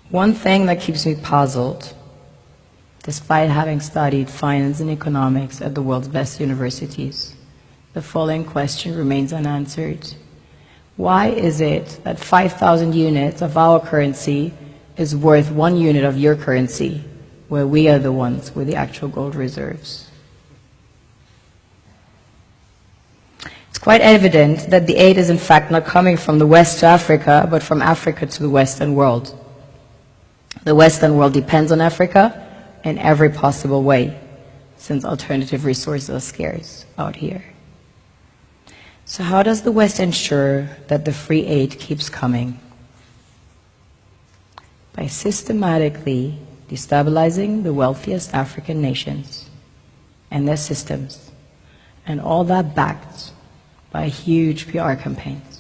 One thing that keeps me puzzled, despite having studied finance and economics at the world's best universities, the following question remains unanswered. Why is it that 5,000 units of our currency is worth 1 unit of your currency, where we are the ones with the actual gold reserves? It's quite evident that the aid is in fact not coming from the West to Africa, but from Africa to the Western world. The Western world depends on Africa in every possible way, since alternative resources are scarce out here. So how does the West ensure that the free aid keeps coming? By systematically destabilizing the wealthiest African nations and their systems, and all that backed by huge PR campaigns,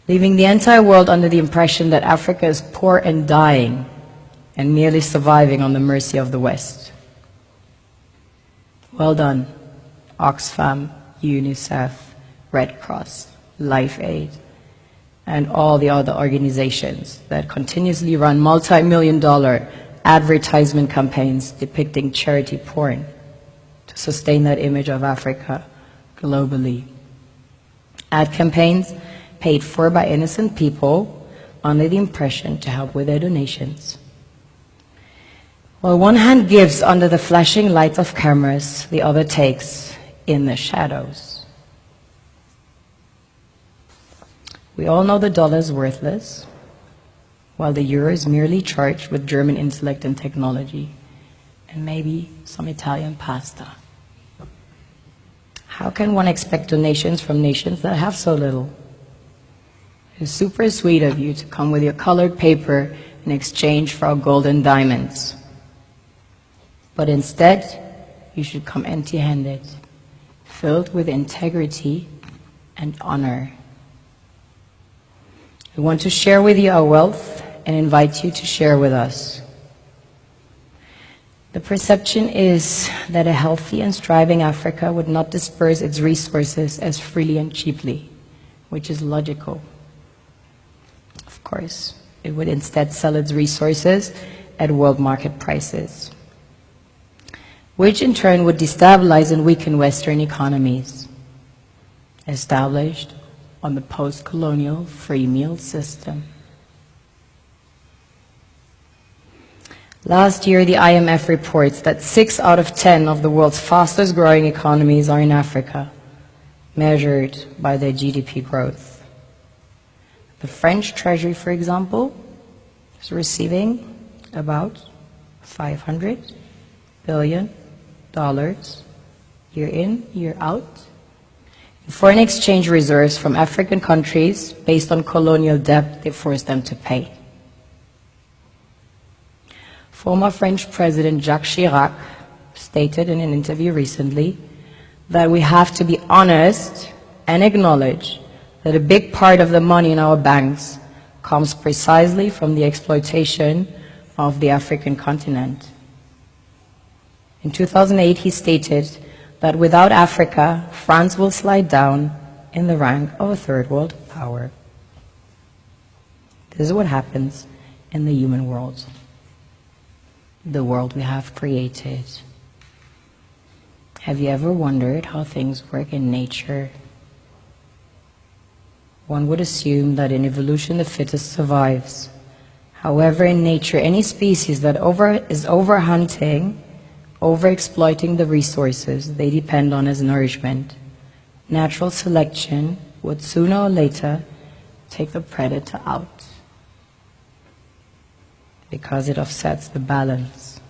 leaving the entire world under the impression that Africa is poor and dying and merely surviving on the mercy of the West. Well done, Oxfam, UNICEF, Red Cross, Life Aid, and all the other organizations that continuously run multi-million-dollar advertisement campaigns depicting charity porn to sustain that image of Africa globally. Ad campaigns paid for by innocent people under the impression to help with their donations. While one hand gives under the flashing lights of cameras, the other takes in the shadows. We all know the dollar is worthless, while the euro is merely charged with German intellect and technology, and maybe some Italian pasta. How can one expect donations from nations that have so little? It's super sweet of you to come with your colored paper in exchange for our gold and diamonds. But instead, you should come empty-handed, filled with integrity and honor. We want to share with you our wealth and invite you to share with us. The perception is that a healthy and striving Africa would not disperse its resources as freely and cheaply, which is logical. Of course, it would instead sell its resources at world market prices, which in turn would destabilize and weaken Western economies, established on the post-colonial free meal system. Last year, the IMF reports that 6 out of 10 of the world's fastest growing economies are in Africa, measured by their GDP growth. The French Treasury, for example, is receiving about $500 billion year in, year out, in foreign exchange reserves from African countries based on colonial debt they forced them to pay. Former French President Jacques Chirac stated in an interview recently that we have to be honest and acknowledge that a big part of the money in our banks comes precisely from the exploitation of the African continent. In 2008, he stated that without Africa, France will slide down in the rank of a third world power. This is what happens in the human world, the world we have created. Have you ever wondered how things work in nature? One would assume that in evolution the fittest survives. However, in nature, any species that is overhunting, overexploiting the resources they depend on as nourishment, natural selection would sooner or later take the predator out, because it offsets the balance.